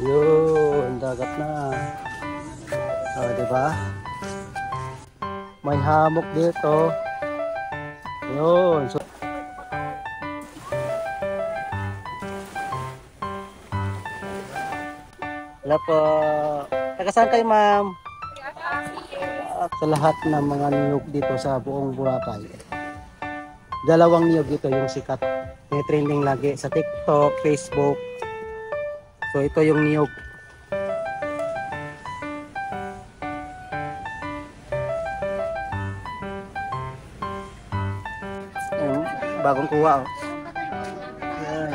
Yun, dagat na. Di ba? May hamok dito. Yun. So, wala po. Taga saan kayo, ma'am? Sa lahat ng mga niyog dito sa buong Boracay. Dalawang niyog dito yung sikat. May trending lagi sa TikTok, Facebook. So ito yung niyog. Bagong kuha. Oh. Yan.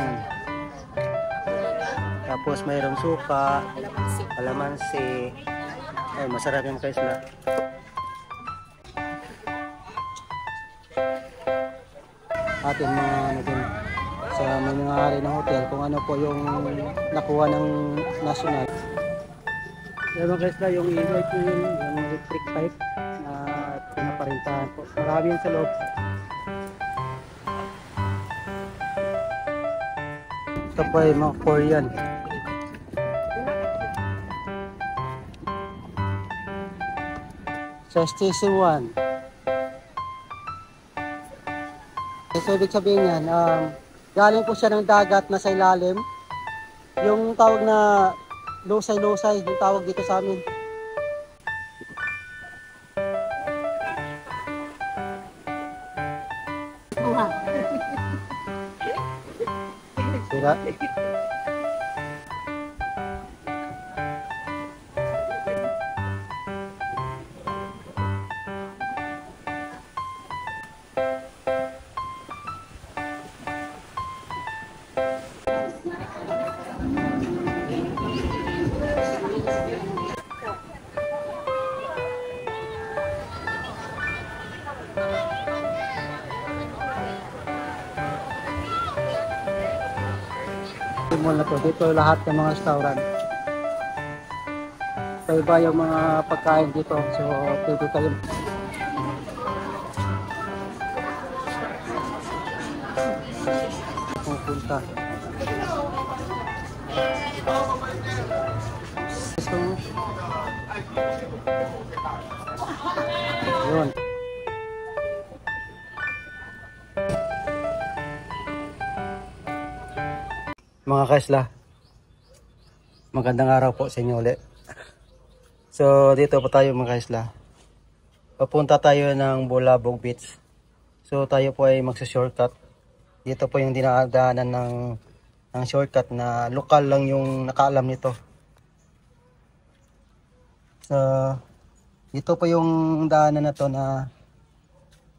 Tapos mayroong suka, kalamansi. Ay, masarap yung kaisla. Ating mga ano din, sa mga hari ng hotel kung ano po yung nakuha ng national. Yan mga kaisla, yung invoice ko yun, yung electric pipe na pinaparintahan po. Marami yun sa loob. Ito po ay mga Korean. Sa station 1. So ibig sabihin yan, galing po siya ng dagat na sa ilalim. Yung tawag na lusay-lusay, yung tawag dito sa amin. Sira. Mall na to. Dito lahat ng mga restaurant. Iba yung mga pagkain dito. So, pwede kayo pupunta. So, yun. Mga kaisla, magandang araw po sa inyo ulit. So dito po tayo mga kaisla. Papunta tayo ng Bulabog Beach. So tayo po ay magsa-shortcut. Dito po yung dinadaanan ng shortcut na lokal lang yung nakaalam nito. So dito po yung daanan na to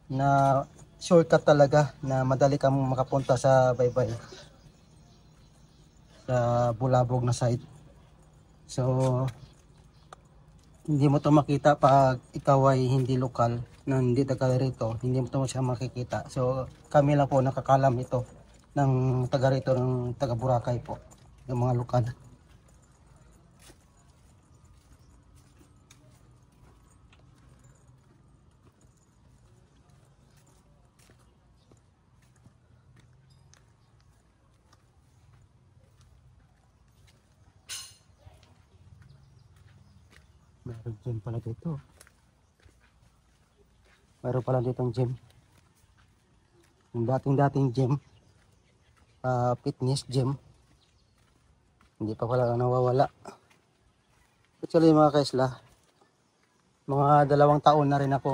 na shortcut talaga na madali kang makapunta sa Baybay. Sa Bulabog na side. So hindi mo to makita pag ikaw ay hindi lokal, na hindi taga rito, hindi mo to siya makikita. So kami lang po nakakalam ito ng taga rito, ng taga Boracay po, yung mga lokal. Meron gym pala dito. Meron pala ditong gym. Yung dating gym. Fitness gym. Hindi pa pala nawawala. Actually mga kaisla, mga 2 taon na rin ako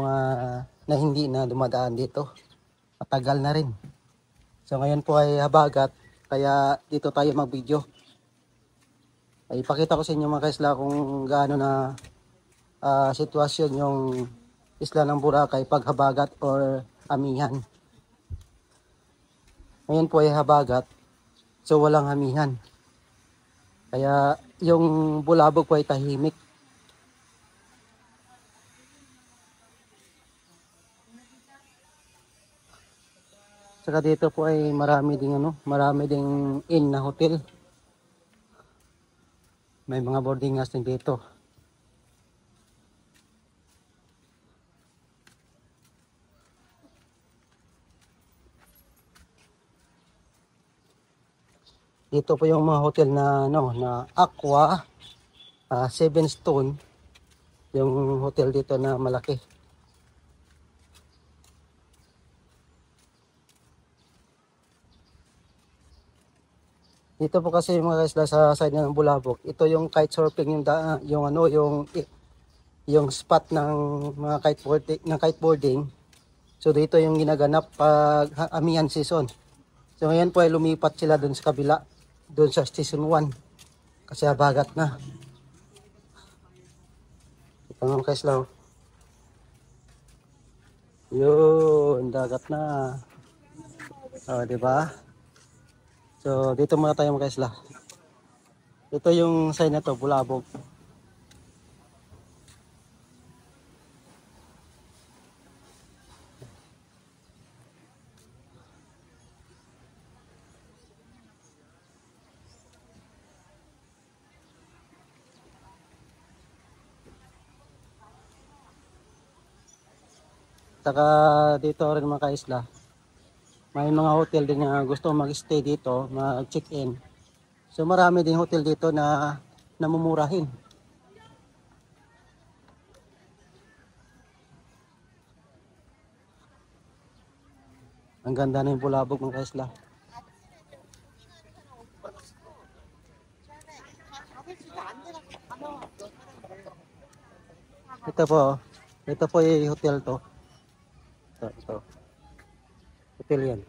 na hindi na dumadaan dito. Matagal na rin. So ngayon po ay habagat. Kaya dito tayo mag-video. Ay ipakita ko sa inyo mga kaisla kung gaano na sitwasyon yung isla ng Boracay pag habagat or amihan. Ngayon po ay habagat, so walang amihan. Kaya yung Bulabog po ay tahimik. Saka dito po ay marami ding inn na hotel. May mga boarding house din dito. Dito po yung mga hotel na ano na Aqua, Seven Stone, yung hotel dito na malaki. Dito po kasi mga isla sa side ng Bulabog, ito yung kite surfing, yung ano yung spot ng mga kiteboarding. So dito yung ginaganap pag amihan season. So ngayon po ay lumipat sila dun sa kabila, dun sa season 1 kasi habagat na. Ito mga kaisla. Yun, dagat na. Di ba? So dito muna tayo mga kaisla. Ito yung sign na to, Bulabog. Saka dito rin mga kaisla, may mga hotel din na gusto mag-stay dito, mag-check-in. So marami din hotel dito na namumurahin. Ang ganda na yung Bulabog mga kaisla. Ito po yung hotel to. Ito. Hotel yan.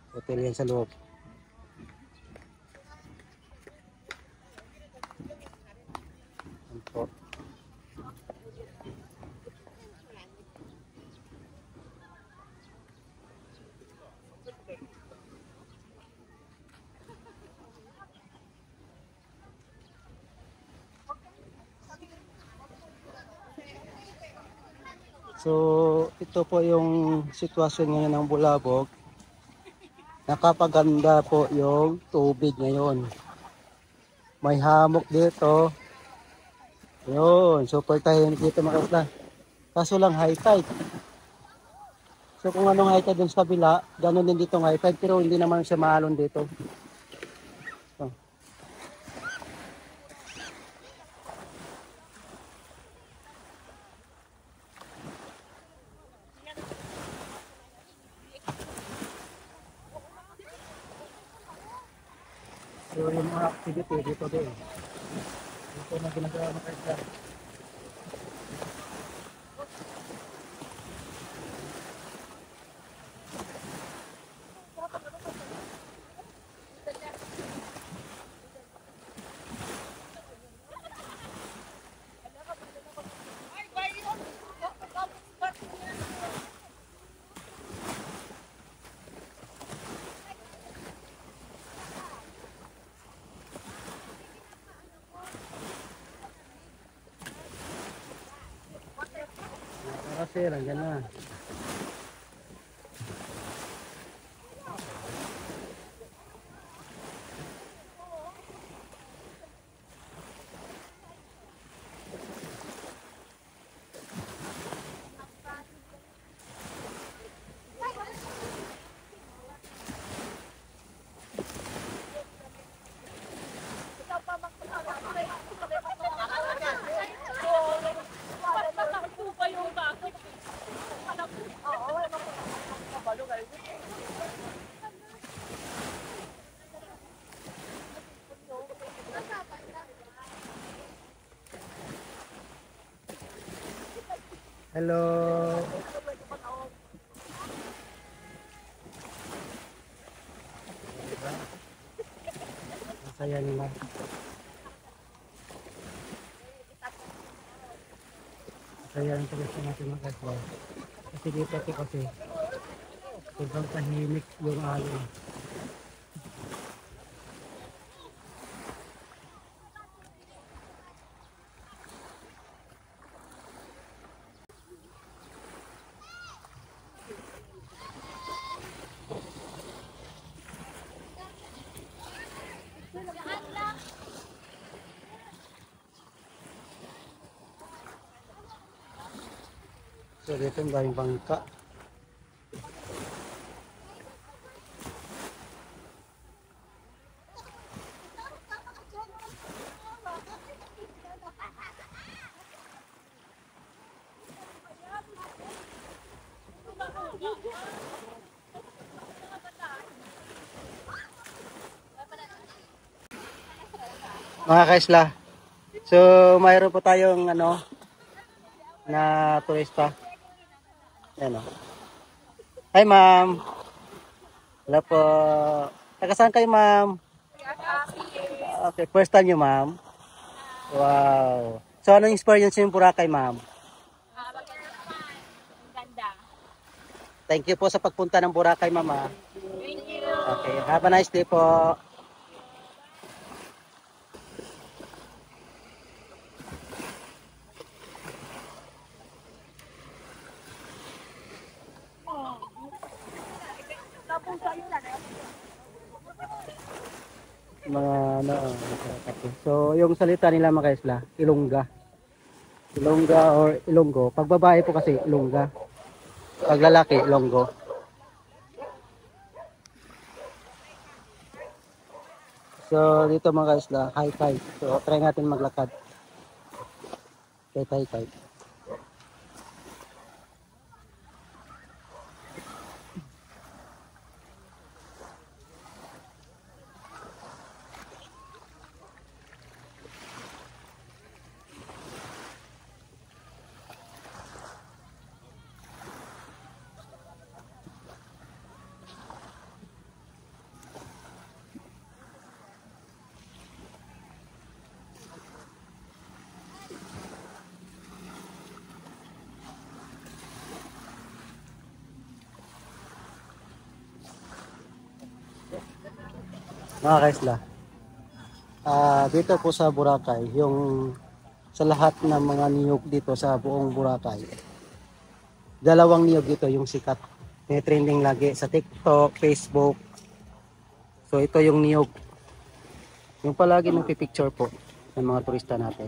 Hotel yan sa loob. Ito. So, ito po yung sitwasyon ngayon ng Bulabog. Nakapaganda po yung tubig ngayon. May hamok dito. Yun, super tahimik dito mga kasla. Kaso lang high tide. So kung anong high tide dun sa kabila, ganun din dito high tide, pero hindi naman siya maalon dito. So yung mga activity dito din. Ito na ginagawa ng kasla. Kasi lang na. Hello. Masaya nila. Masaya ang tulis natin mga kasla. Kasi dito kasi sobrang tahimik yung alon. So dito yung daming bangka. mga kaisla. So, mayroon po tayong ano na turista. Ayan o. Hi, ma'am. Hello po. Taga saan kayo, ma'am? Okay, first time nyo, ma'am? Wow. So, anong experience yung Boracay, ma'am? Thank you po sa pagpunta ng Boracay, ma'am. Okay, have a nice day po. Mga ano, so yung salita nila mga kaisla, Ilongga. Ilongga or Ilonggo. Pag babae po kasi Ilongga. Pag lalaki, Ilonggo. So dito mga kaisla, high tide. So try natin maglakad. Kay high tide. Mga kaisla. Dito po sa Boracay, yung sa lahat ng mga niyog dito sa buong Boracay, dalawang niyog dito yung sikat. May trending lagi sa TikTok, Facebook. So ito yung niyog. Yung palagi nagpipicture po ng mga turista natin.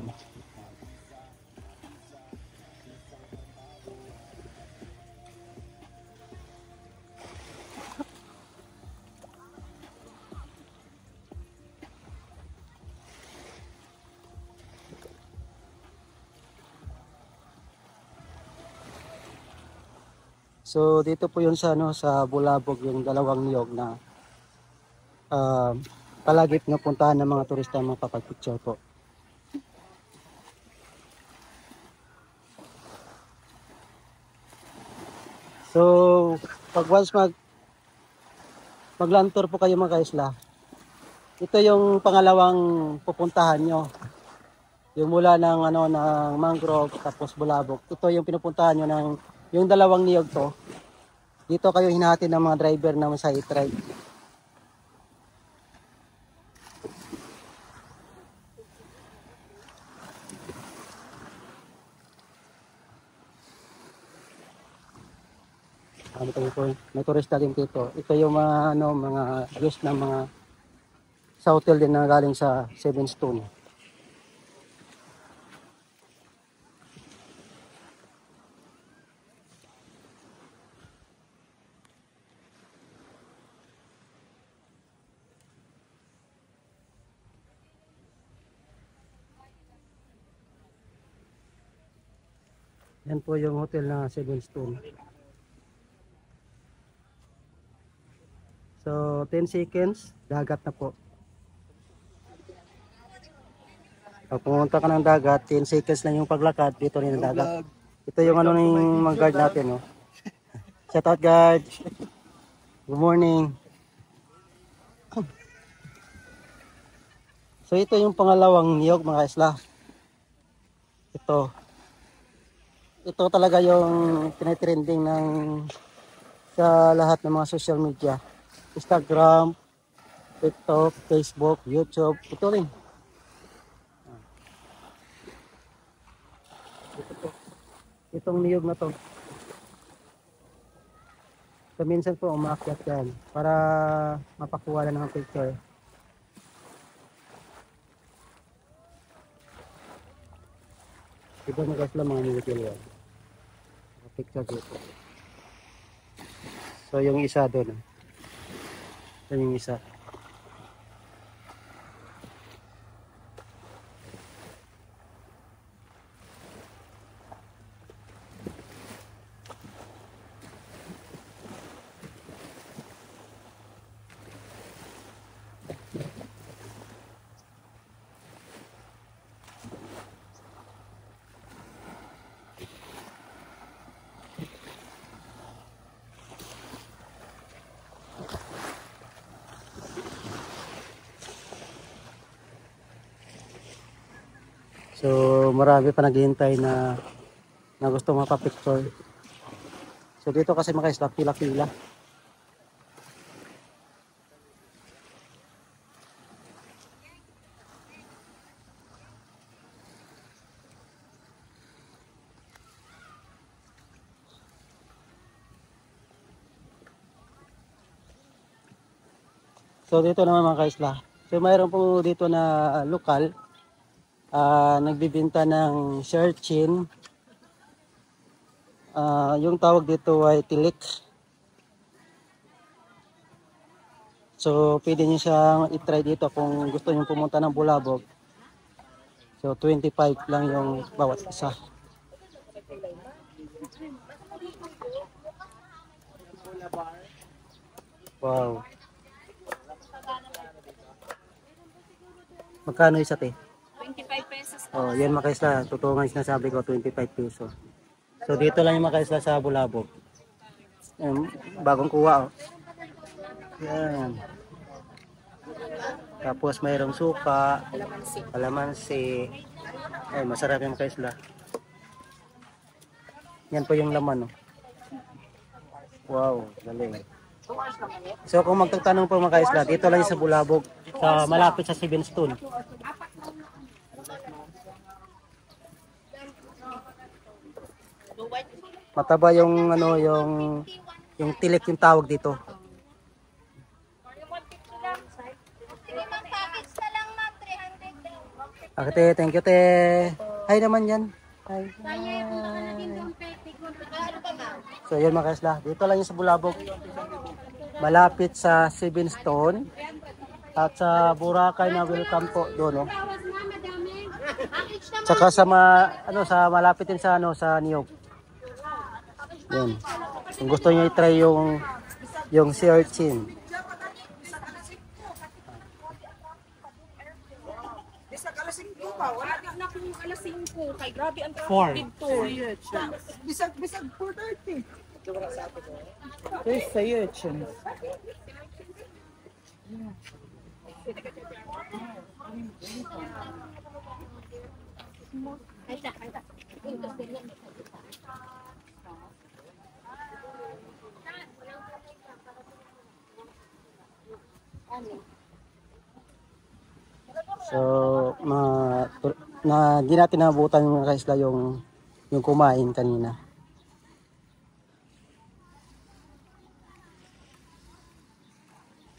So dito po yun sa ano sa Bulabog yung dalawang niyog na palagi pinupuntahan ng mga turista makapag-picture po. So pag once mag-land tour po kayo mga kaisla, ito yung pangalawang pupuntahan nyo. Yung mula ng ano ng Mangrove tapos Bulabog. Ito yung pinupuntahan nyo ng yung dalawang niyog to. Dito kayo hinahati ng mga driver na sa i-try. May turista din dito. Ito yung mga ano mga views ng mga sa hotel din na galing sa Seven Stone. Yan po yung hotel na Seven Stone. So 10 seconds, dagat na po. Pag pumunta ka ng dagat, 10 seconds lang yung paglakad, dito rin ang dagat. Ito yung ano ng mga guard natin, no? Shout out guard. Good morning. So ito yung pangalawang niyog mga isla. Ito. Ito talaga yung tinitrending ng sa lahat ng mga social media. Instagram, TikTok, Facebook, YouTube. Ito rin. Itong niyog na to. So minsan po umaakyat yan para mapakuha lang ng picture. Diba na guys lang mga niyog yan. Picture dito. So yung isa doon. Ito yung isa. So marami pa naghihintay na gusto mapapicture. So dito kasi mga isla, pila-pila. So dito naman mga kaisla. So mayroon po dito na lokal, nagbibenta ng searchin. Yung tawag dito ay tilik. So pwede niyo siyang i-try dito kung gusto niyo pumunta ng Bulabog. So 25 lang yung bawat isa. Wow. Magkano isa te? 25 pesos. Oh, yan mga kaisla. Totoo nga yung sinasabi ko, 25 pesos. So dito lang yung mga kaisla sa Bulabog. Bagong kuha oh. Yan. Tapos mayroong suka, kalamansi. Ay, masarap yung mga kaisla. Yan po yung laman oh. Wow, galing. So kung magtatanong po mga kaisla, dito lang yung sa Bulabog, sa malapit sa Seven Stone. Mataba yung ano yung tilik yung tawag dito. Okay, thank you te. Hi naman yan. Hi. So yun mga kaisla, dito lang yung sa Bulabog. Malapit sa Seven Stone. At sa Boracay na welcome po doon, no. Tsaka sa sa malapit din sa sa Niyog. Yan. Kung gusto niyo i-try yung sea urchin. Alas 5 kay grabe ang Four. dito. Bisag 4:30. There's say urchin. So, di natin nabutan yung mga kaisla yung kumain kanina.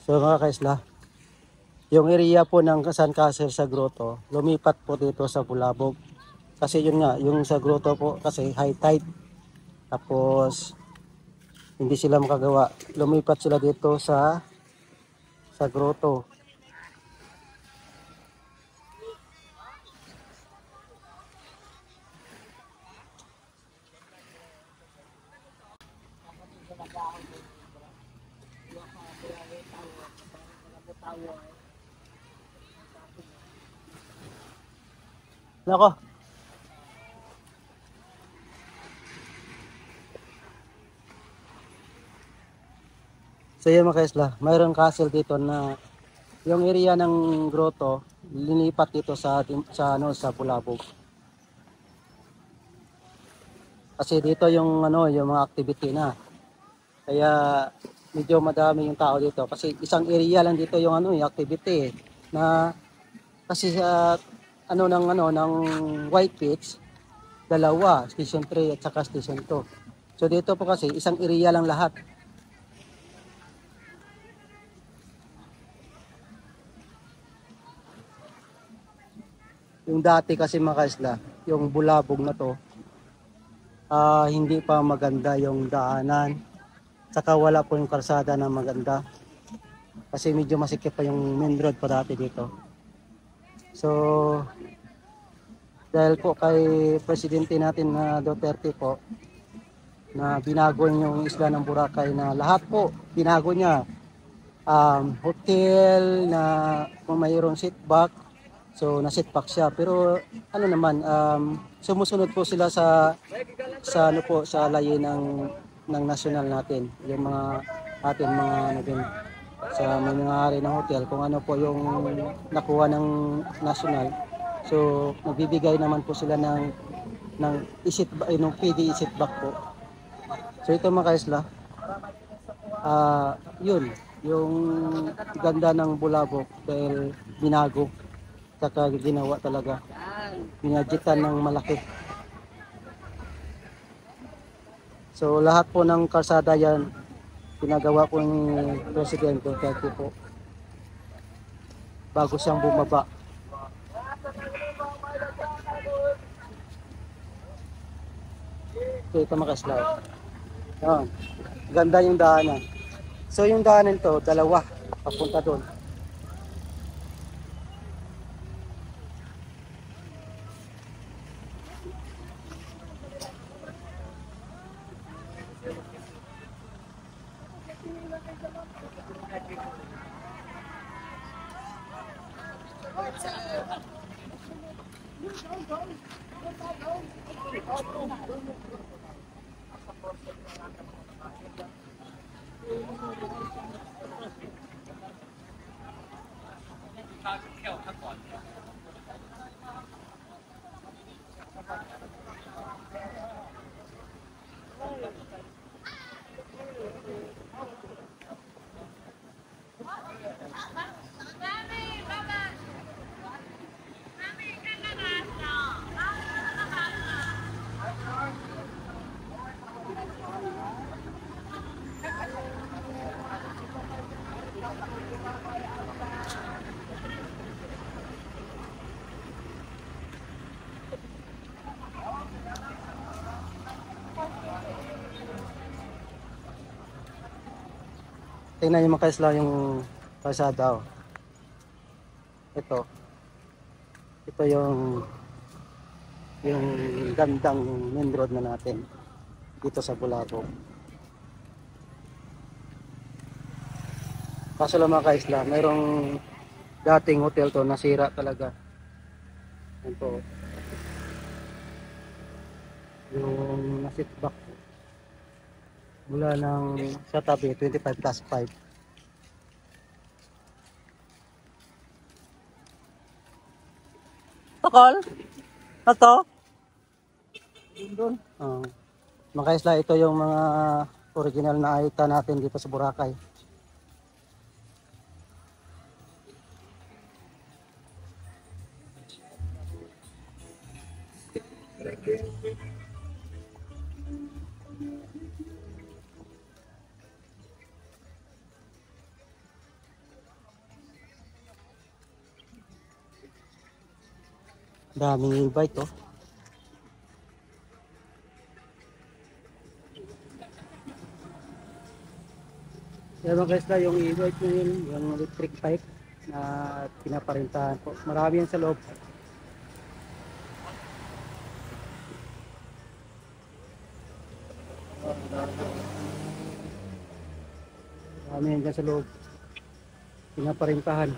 So mga kaisla, yung area po ng Sandcastle sa Grotto, lumipat po dito sa Bulabog. Kasi yun nga, yung sa Grotto po kasi high tide. Tapos, hindi sila makagawa. Lumipat sila dito sa Grotto. Nako. So yun mga kaisla, mayroong castle dito na yung area ng Grotto linipat dito sa Bulabog. Kasi dito yung yung mga activity na. Kaya medyo madami yung tao dito kasi isang area lang dito yung yung activity na kasi sa ng White Beach, dalawa, Station 3 at saka Station 2. So dito po kasi isang area lang lahat. Yung dati kasi mga kaisla, yung Bulabog na to, hindi pa maganda yung daanan. Saka wala po yung kalsada na maganda. Kasi medyo masikip pa yung main road pa dati dito. So, dahil po kay Presidente natin na Duterte po, na binago yung isla ng Boracay na lahat po, binago niya. Hotel na kung mayroong seat back, so na-sit back siya. Pero sumusunod po sila sa sa layi ng national natin. Yung mga sa may mga hari ng hotel kung ano po yung nakuha ng national. So, magbibigay naman po sila ng ng PD isit back po. So, ito mga kaisla, yun, yung ganda ng Bulabog dahil binago, saka ginawa talaga, binadgetan ng malaki. So, lahat po ng kalsada yan, pinagawa po ni Presidente Duterte po bago siyang bumaba. So, ito mga kaisla. Yan. Ganda yung daanan. So yung daanan to, dalawa, papunta doon. Tingnan niyo mga kaisla yung kalsada. Oh. Ito yung gandang main road na natin dito sa Bulabog. Kaso lang mga kaisla, mayroong dating hotel to, nasira talaga. Ito, yung nasit back mula ng sa tabi 25+5. Takol? Ito? Doon. Mga kaisla, ito yung mga original na item natin dito sa Boracay. Daming e-bike oh. Yan mga kaisla, yung e-bike yun, yung electric bike na pinaparintahan po. Marami yan sa loob. Marami yan dyan sa loob. Pinaparintahan.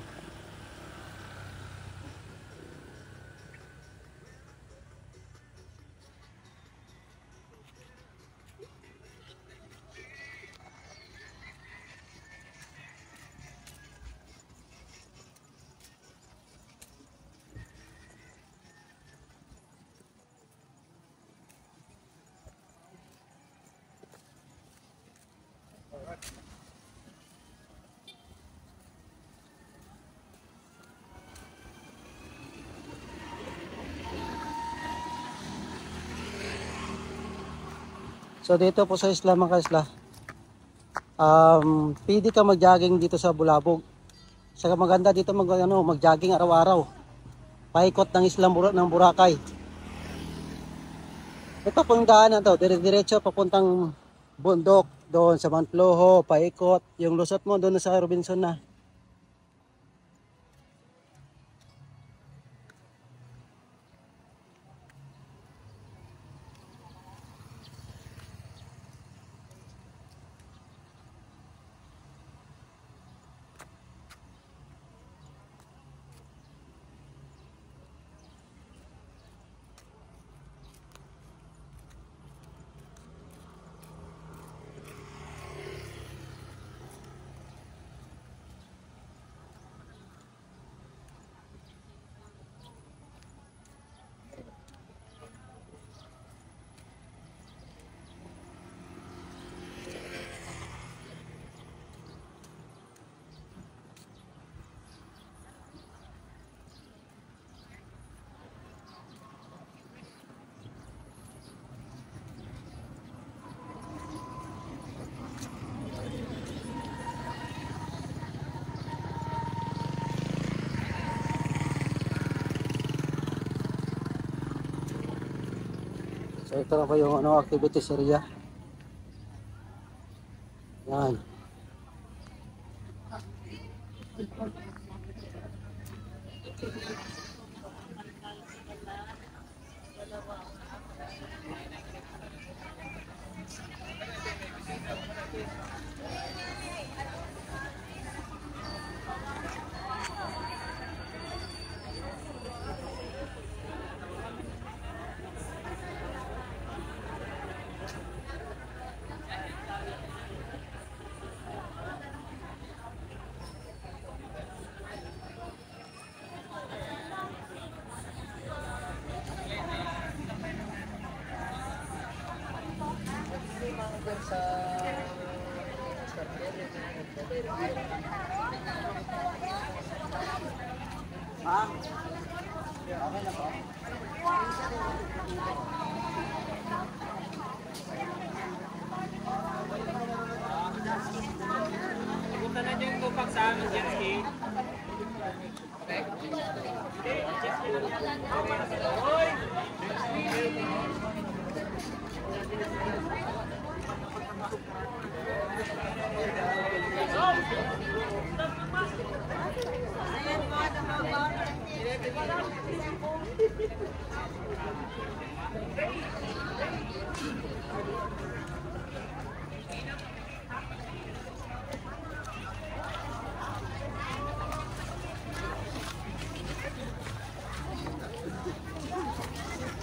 So dito po sa isla mga kaisla, pwede ka mag-jogging dito sa Bulabog. Saka maganda dito mag-jogging araw-araw. Paikot ng isla ng Boracay. Ito po yung daanan to, dire-diretso papuntang bundok, doon sa Mantloho, paikot. Yung lusot mo doon sa Robinson na. So ito na po yung ano, activities area. Yan.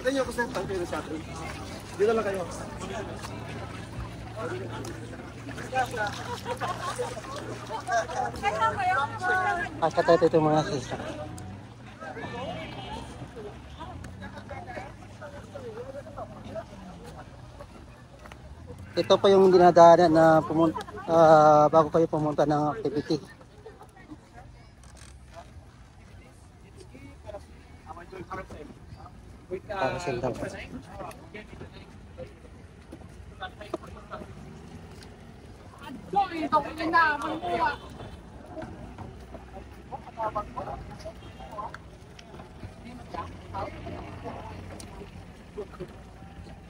Ito nyo ako sa pagpiro sa akin. Dito lang kayo. Kakatay ito mga sis. Ito pa yung dinadaanan na pumunta, bago kayo pumunta ng activity. Para sila.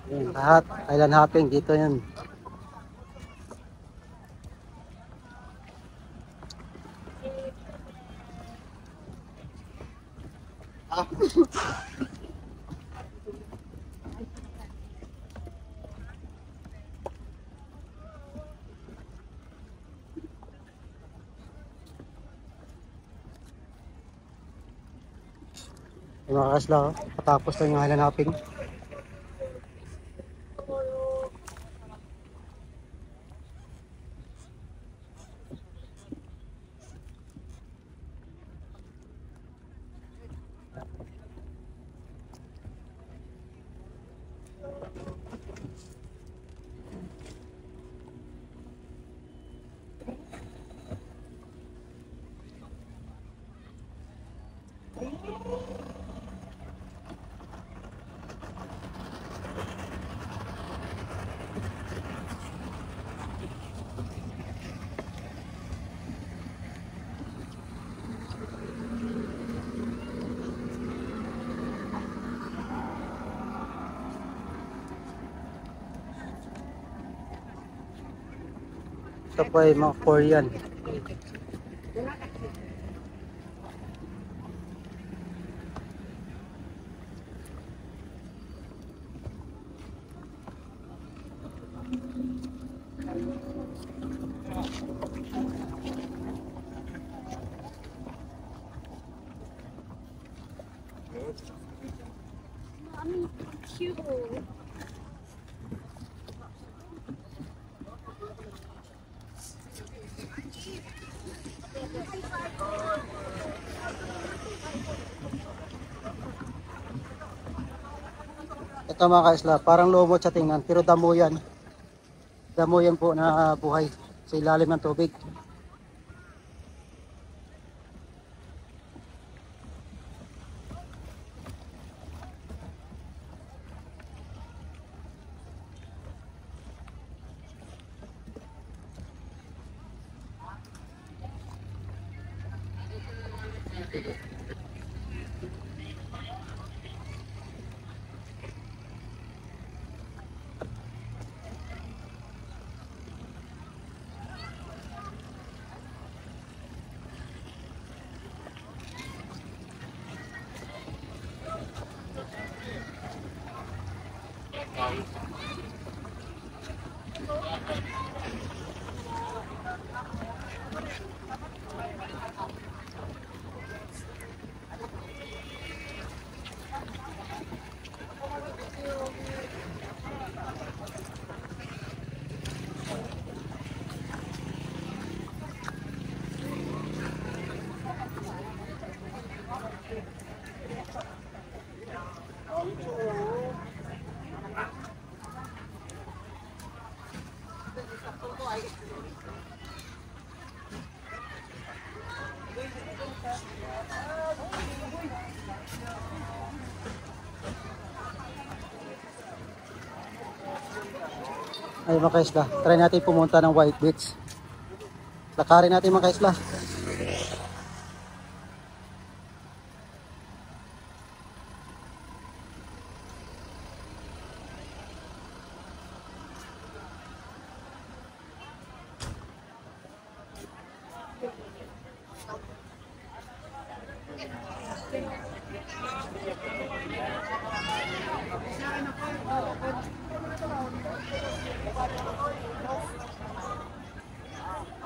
Yun, lahat island hopping dito yun. Yung mga kasla, patapos na yung island hopping. Ito po ay mga Korean. Cute. Ito mga kaisla, parang lumot sa tingnan, pero damo yan. Damo yan po na buhay sa ilalim ng tubig. Ay mga kaisla, try natin pumunta ng White Beach. Lakarin natin mga kaisla.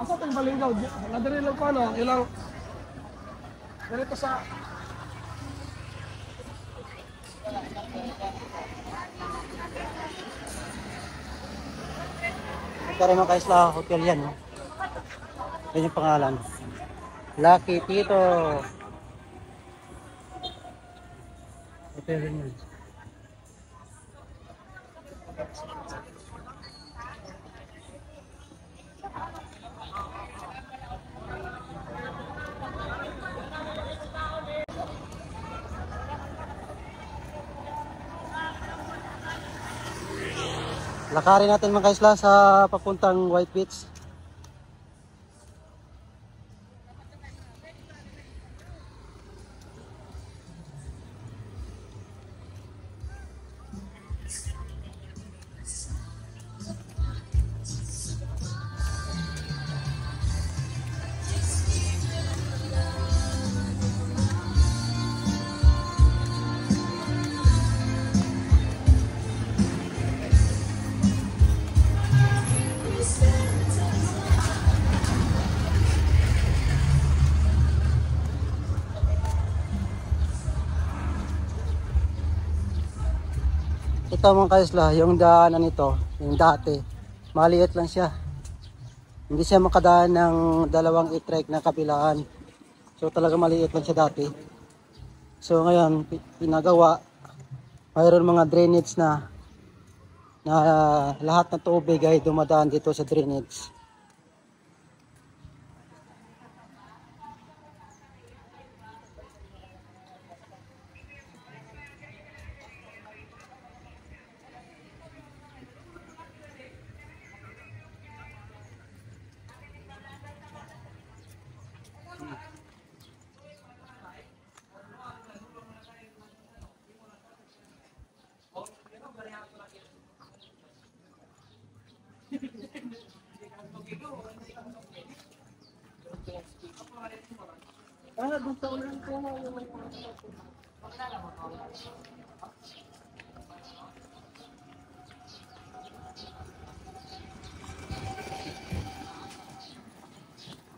Asa itong Balinggaw? Nadali lang ko ano, ilang... Ganito sa... Pero mga kaisla, hotel yan. No? Yan yung pangalan. Lucky Tito. Hotel rin yan. Lakarin natin mga kaisla sa papuntang White Beach. Ito mga kaisla, yung daanan nito, yung dati, maliit lang siya. Hindi siya makadaan ng dalawang e-trike na kabilaan. So talaga maliit lang siya dati. So ngayon, pinagawa, mayroon mga drainage na lahat ng tubig ay dumadaan dito sa drainage.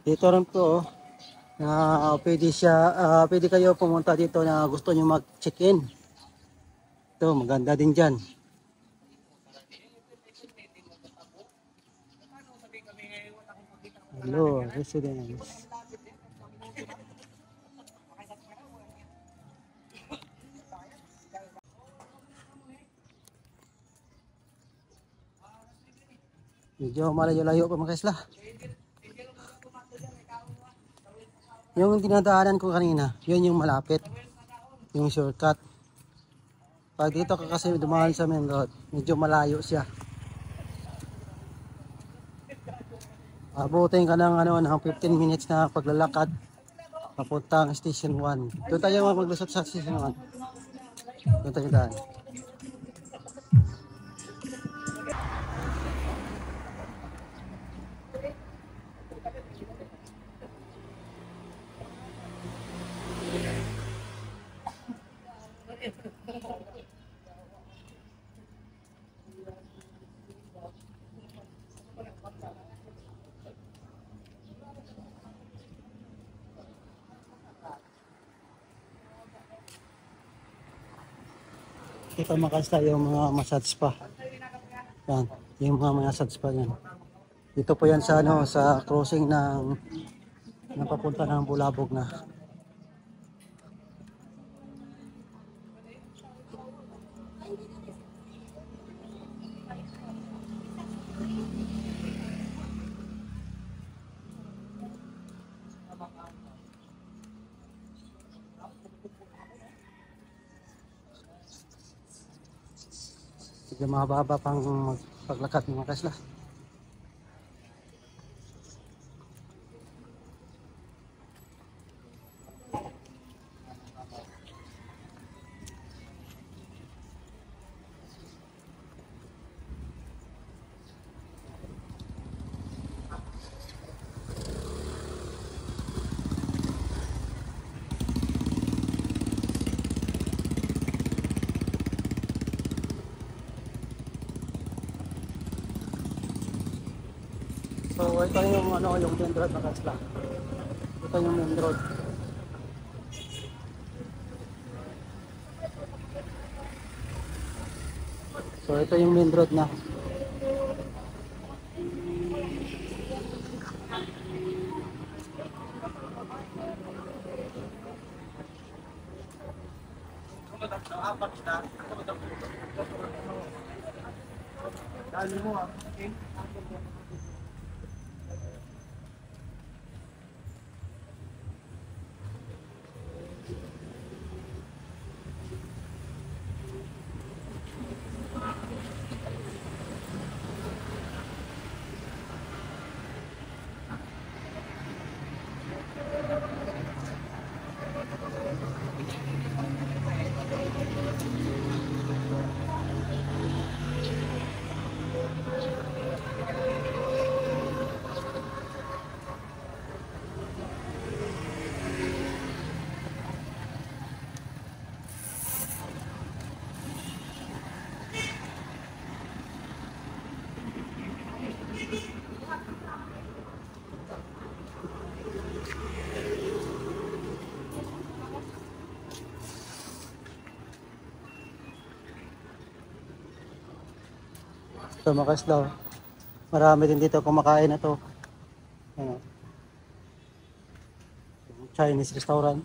Dito rin po na pwede kayo pumunta dito na gusto niyo mag-check-in. Ito, maganda din diyan. Hello, residents. Medyo malayo-layo pa mga kaisla. Yung dinadaanan ko kanina, yun yung malapit. Yung shortcut. Pag dito ka kasi dumaan sa main road, medyo malayo siya. Abutin ka ng, ng 15 minutes na paglalakad papuntang Station 1. Doon tayo maglusot sa Station 1. Doon tayo daan. Ito makasta yung mga massage spa. Yan, yung mga massage spa yan. Dito po yan sa sa crossing ng papunta ng Bulabog na. Medyo mababa pang paglakad mga kaisla. So ito yung ano, yung main road mga kaisla. Ito yung main road. So ito yung main road na. So mga kaisla, marami din dito kumakain na to. Ano, Chinese restaurant.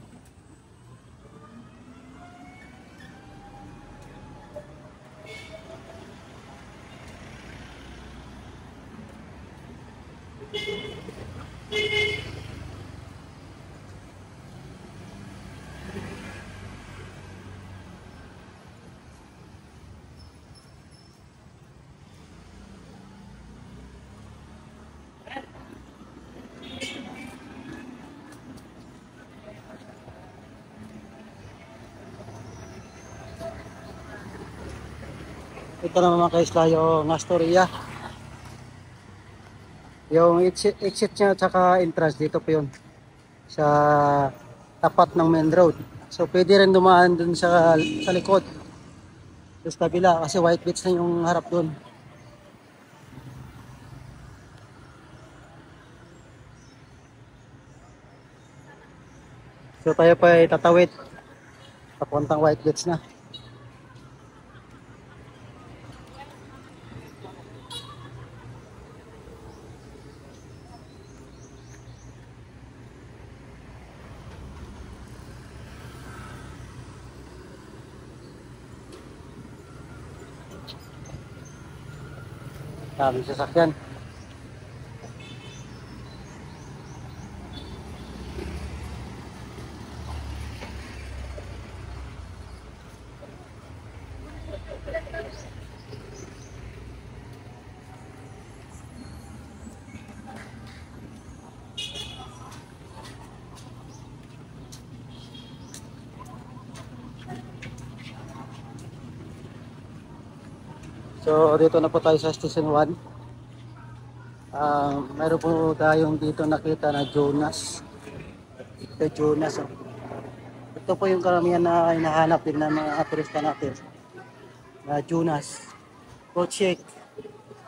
Ito naman mga kaisla yung Astoria. Yung exit niya at saka entrance dito po yun. Sa tapat ng main road. So pwede rin dumaan dun sa likod. Sa kabila kasi White Beach na yung harap dun. So tayo pa ay tatawid papuntang White Beach na. Daming sasakyan. So dito na po tayo sa Station 1. Meron po tayong dito nakita na Jonas. Ito Jonas. Oh. Ito po yung karamihan na hinahanap din ng mga turista natin. Na Jonas. Go check.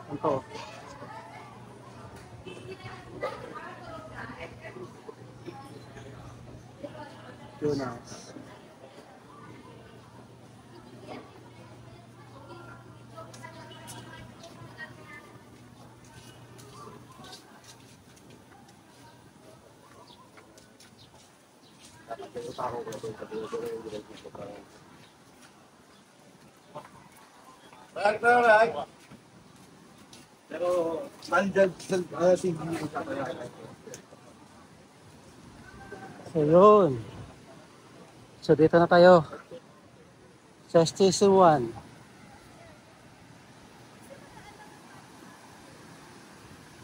Ito. Jonas. Pero nandyan si So yun. So dito na tayo. Sa Station 1.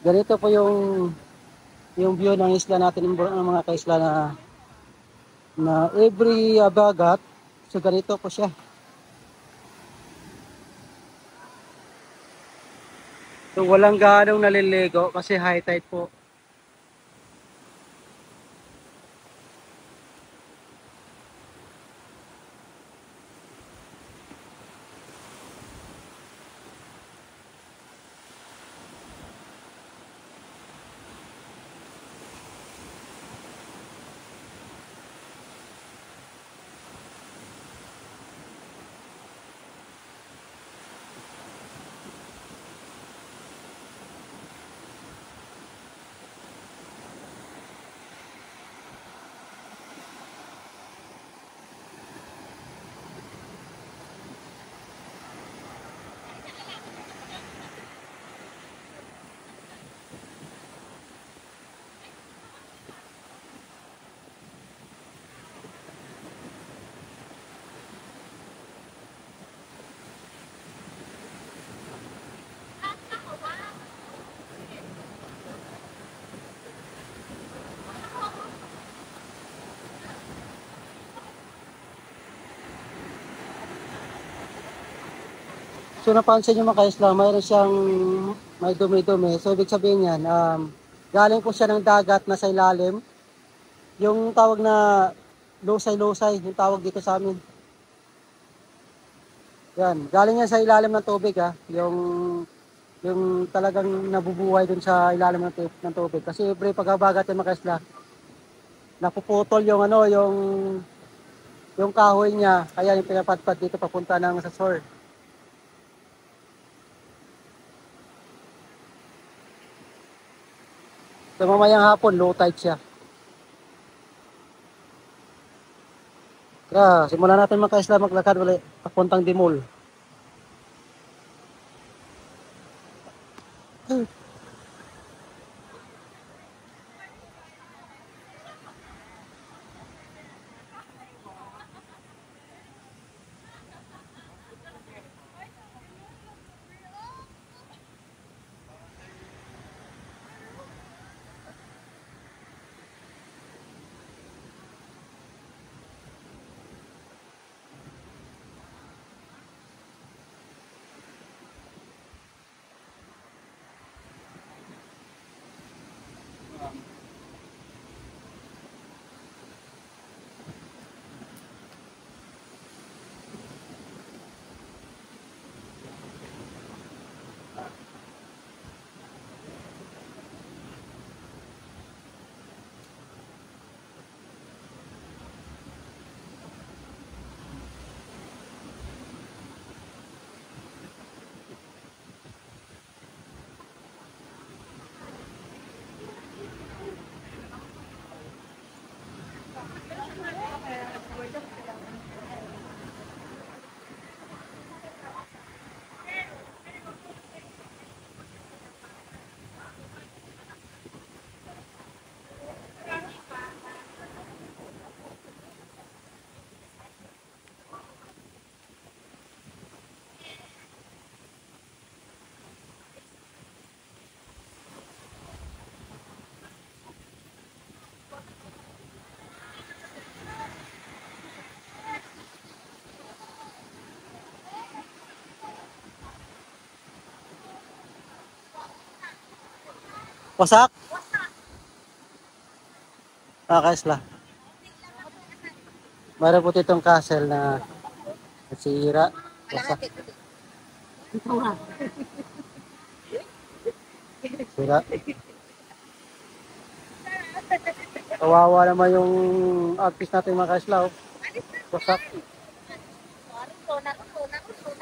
Ganito po yung view ng isla natin, ng mga kaisla na every bagat, so ganito po siya. So walang ganong naliligo kasi high tide po. So napansin nyo mga kaisla, mayroon siyang may dumi-dumi. So ibig sabihin yan, galing po siya ng dagat na sa ilalim. Yung tawag na lusay-lusay, yung tawag dito sa amin. Yan, galing yan sa ilalim ng tubig ha. Yung talagang nabubuhay dun sa ilalim ng tubig. Kasi every pagkabagat yung mga kaisla, napuputol yung ano, yung kahoy niya. Kaya yung pinapadpad dito papunta ng sa shore. So mamayang hapon, low tide siya. Tara, simulan natin mga kaisla maglakad ulit papuntang Dimol. Wasak? Ah, kaisla. Mayroon po itong castle na nasira. Wasak. Sira. Kawawa naman yung artist natin mga kaisla. Oh. Wasak.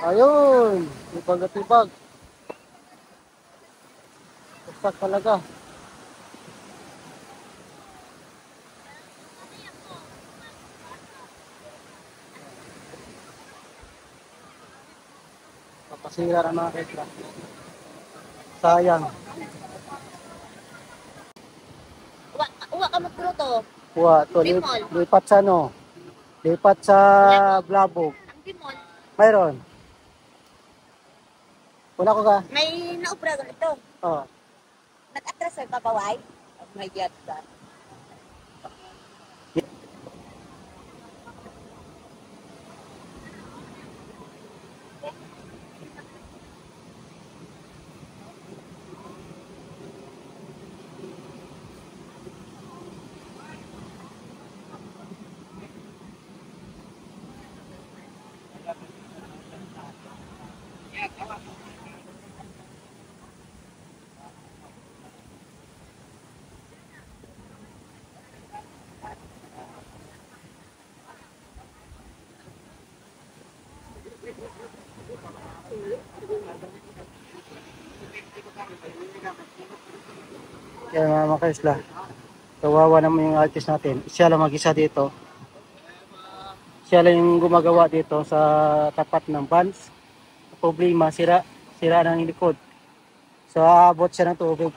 Ayun. Ibag at ibag. Wasak talaga. Papasira ng mga kaisla. Sayang. Uwa ka magpruto. Kuha, to lipat sa ano? Lipat sa Blabog. Ang Bimol, Mayroon. Wala ko ka? may naupra ganito. Oh. Nag-atras sa babaway? Oh my God ba? Kaya mga kaisla, kawawa naman yung artist natin. Siya lang mag-isa dito. Siya lang yung gumagawa dito sa tapat ng vans. Problema, sira ng likod. So aabot siya ng tubig.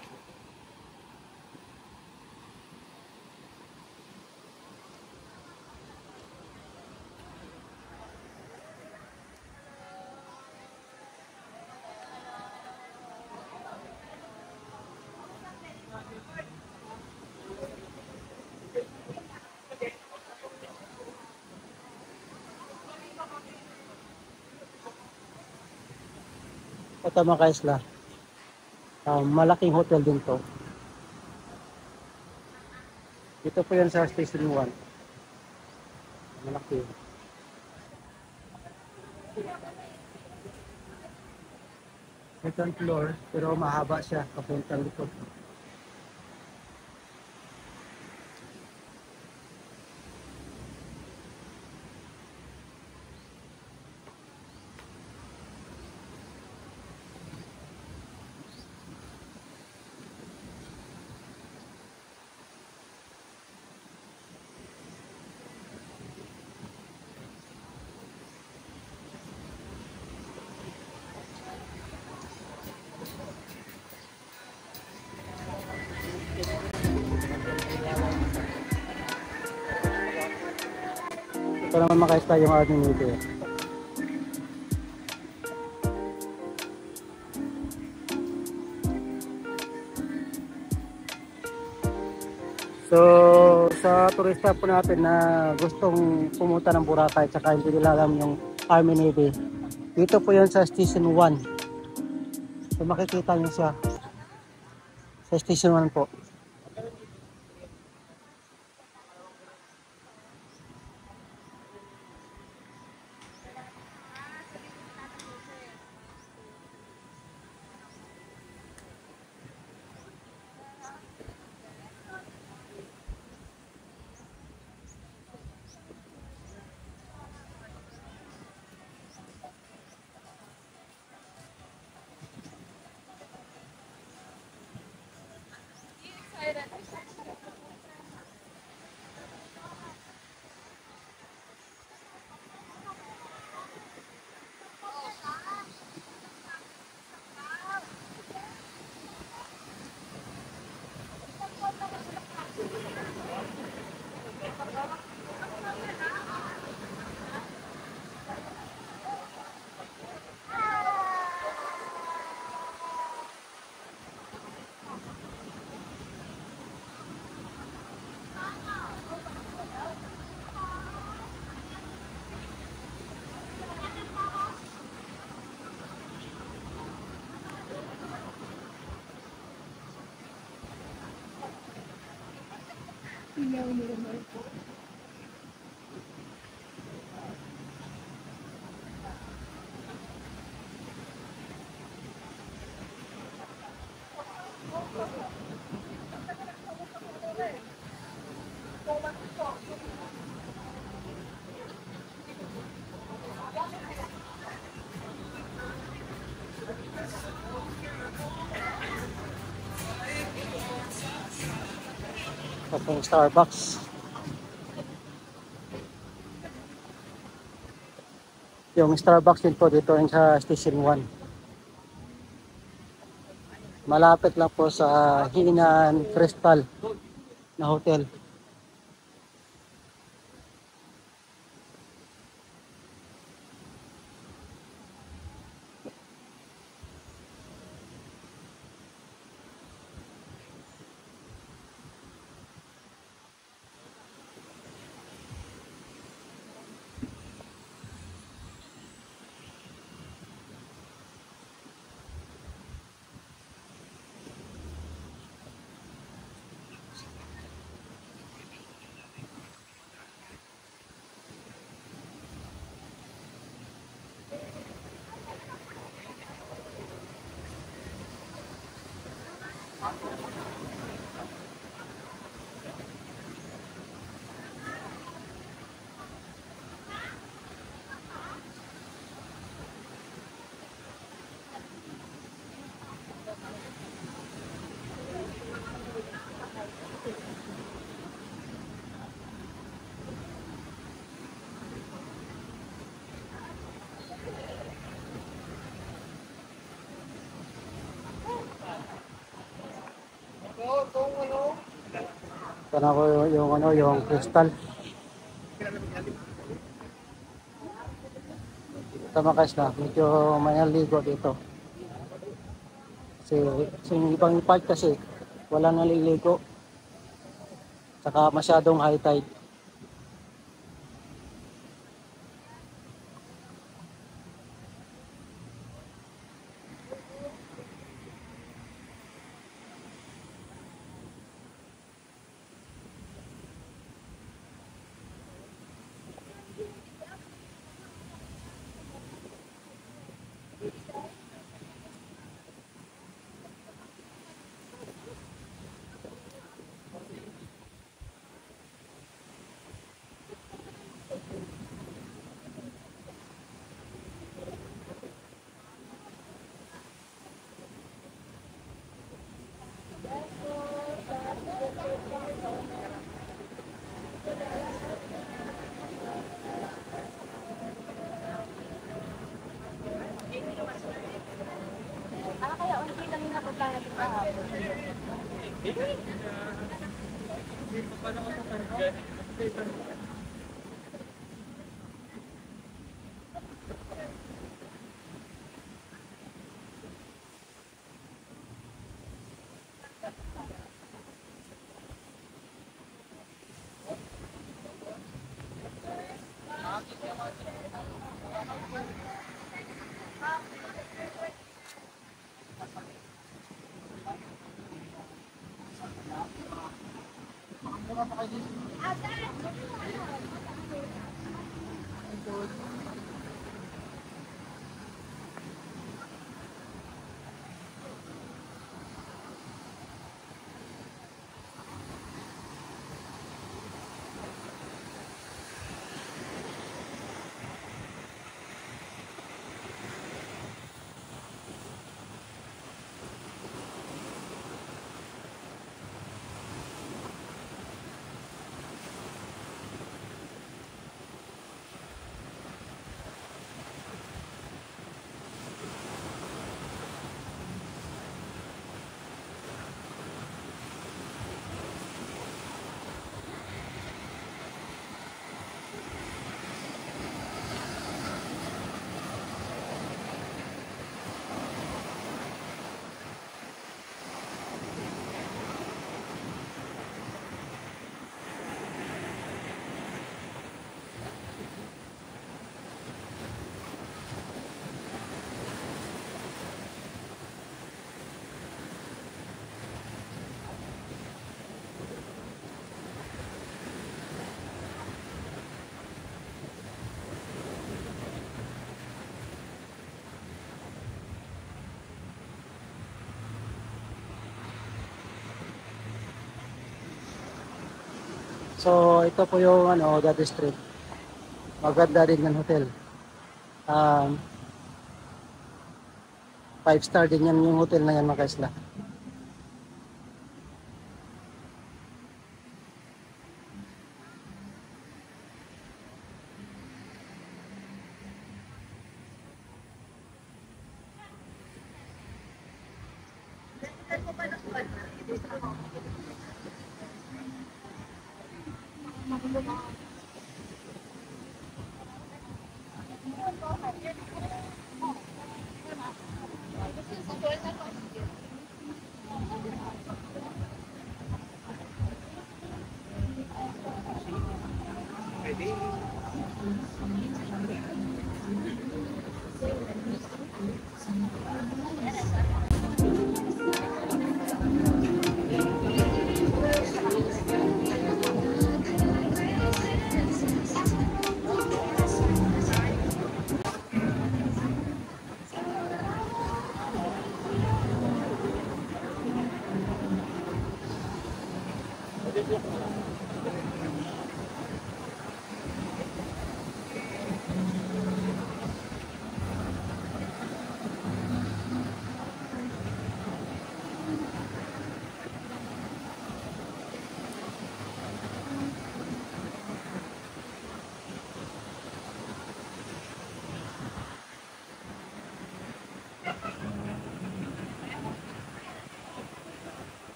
Ito mga kaisla, malaking hotel din to. Dito po yan sa Station 1. Malaki. Second floor, pero mahaba siya papuntang likod. Ito naman mga kaisla yung Army Navy. So, sa turista po natin na gustong pumunta ng Boracay at saka hindi nila alam yung Army Navy, dito po yan sa Station 1. So, makikita nyo siya sa Station 1 po. Tapos Starbucks. Yung Starbucks din po dito yung sa Station 1. Malapit lang po sa Hinan Crystal na hotel. Sana ko yung ano, yung crystal. Ito mga guys na, medyo may naligo dito. Kasi yung ibang part kasi wala naliligo. Saka masyadong high tide. Kaya unti lang yung napunta natin kahapon. So ito po yung ano, Daddy Street. Maganda din ng hotel. 5-star din yan yung hotel na yan mga kaisla.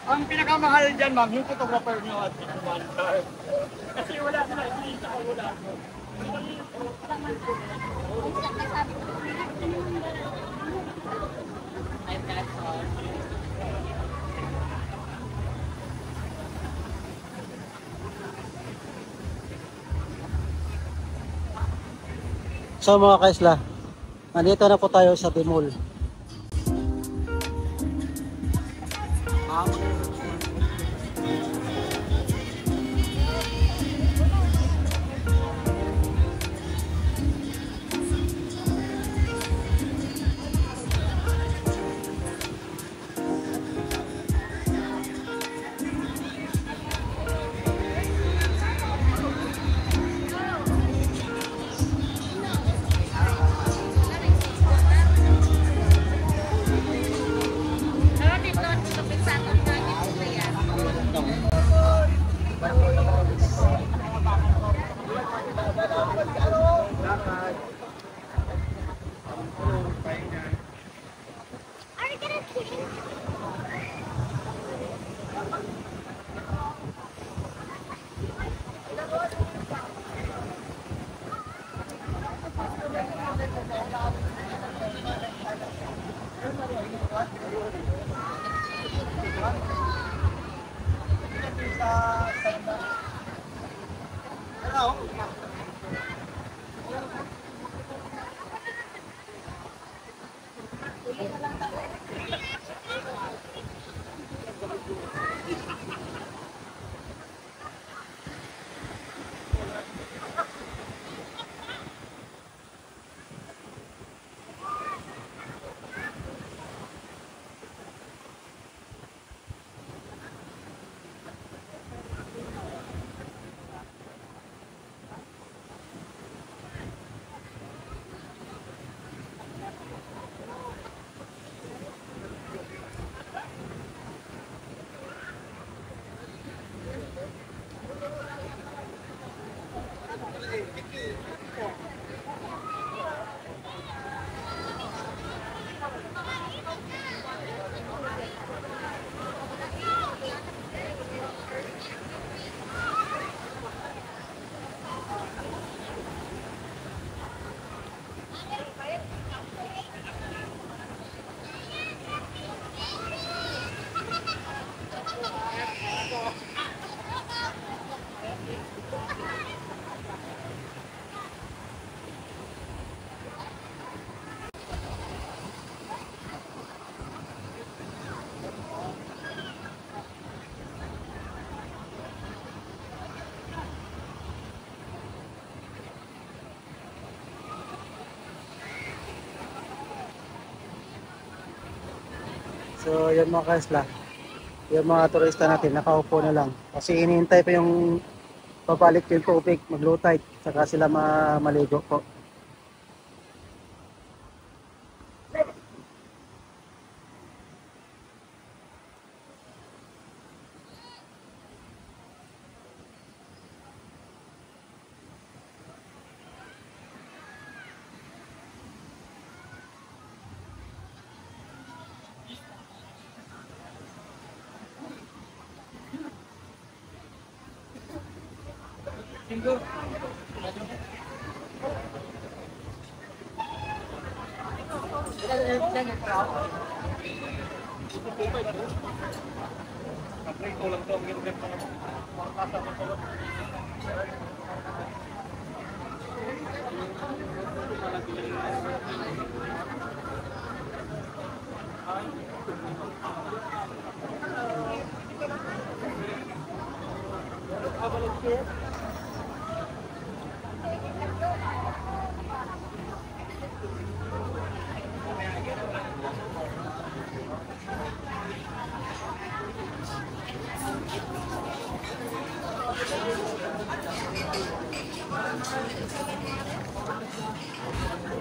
Ang pinakamahal dyan, ma'am, yung photographer nyo at influencer. Kasi wala sila, hindi sa wala. So mga kaisla, nandito na po tayo sa Bimol. So yun mga kaisla, yung mga turista natin nakaupo na lang kasi hinihintay pa yung babalik yung tubig, mag-low tide, saka sila maligo po.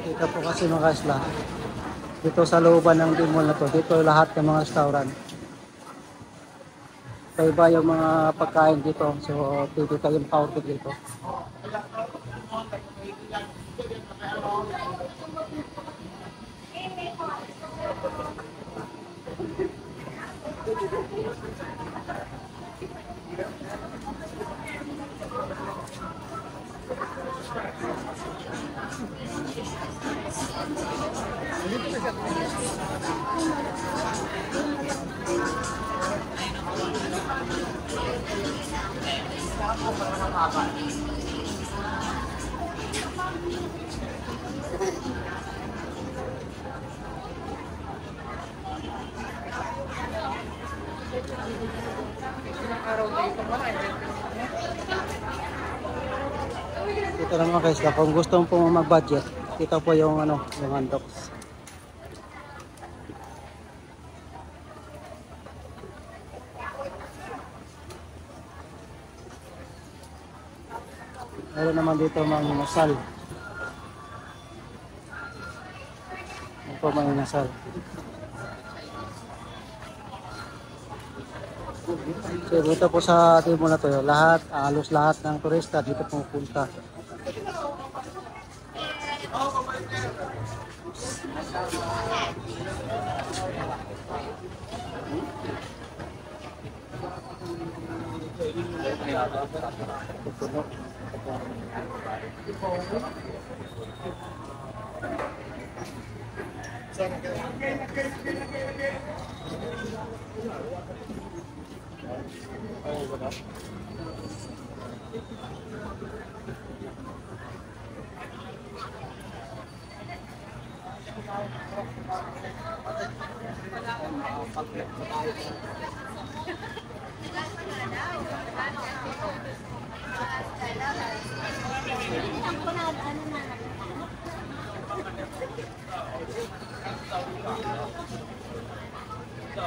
Dito po kasi mga kaisla, dito sa looban ng Bimol na to, dito lahat ng mga restaurant. Iba yung mga pagkain dito, so pwede kayong pa-order dito. Dito naman guys, kung gusto mo pong mag-budget, dito po yung ano, yung Andox. Meron naman dito mga inasal. Ito po mga inasal. So dito po sa timo na to, lahat, halos lahat ng turista dito pumupunta.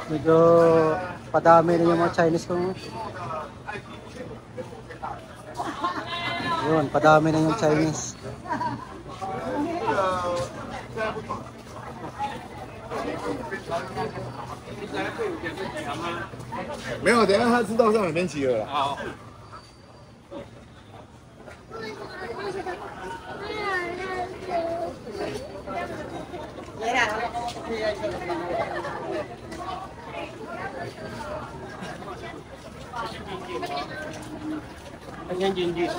Medyo padami na yung mga Chinese kung yun, padami na yung Chinese. 没有，等一下他知道上哪边集合了。好。Ayan yung juice.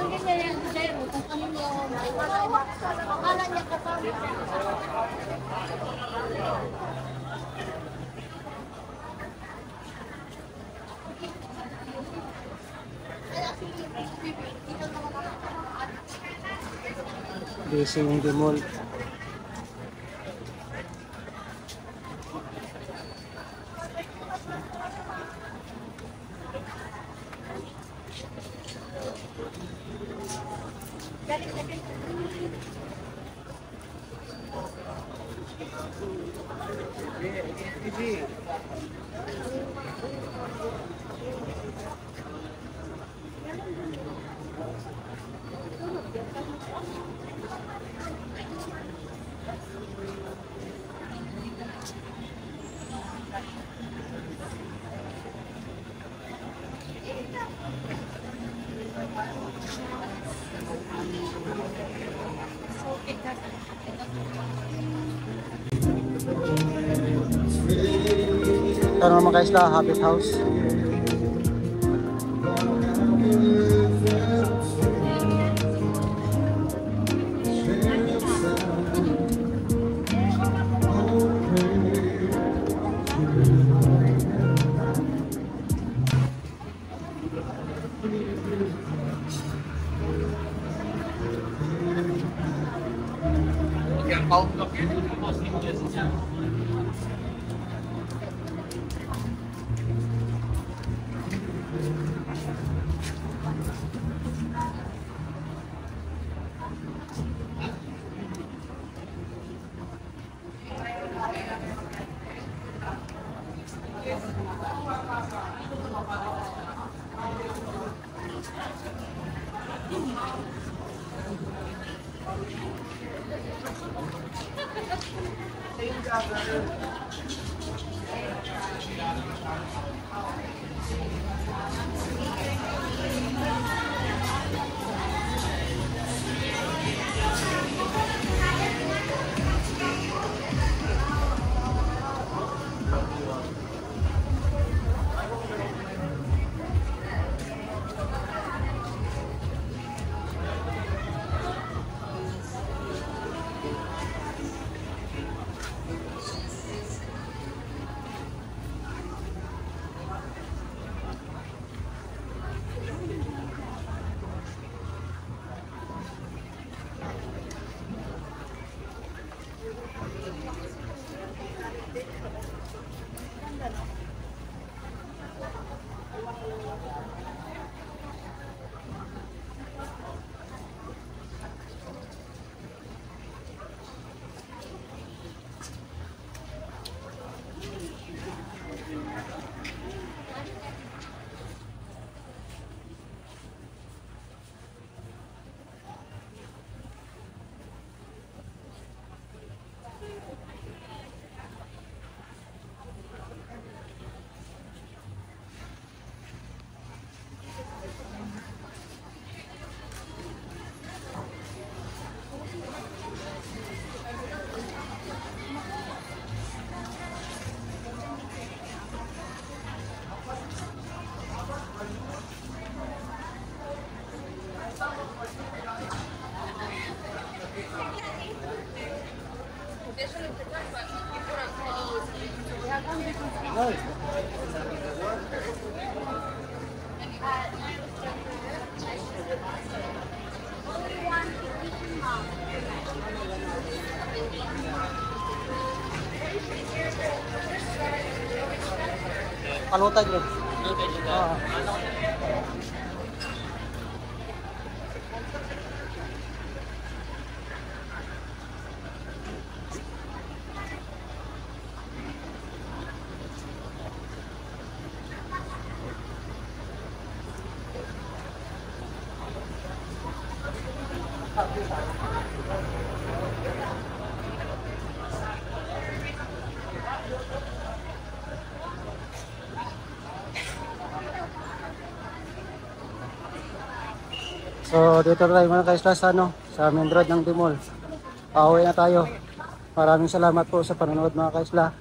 Busy yung mall. Ito naman guys na Habit House. Palutan nyo. Oo. So dito na tayo mga kaisla sa sa main road ng Dimol. Pauwi na tayo. Maraming salamat po sa panonood mga kaisla.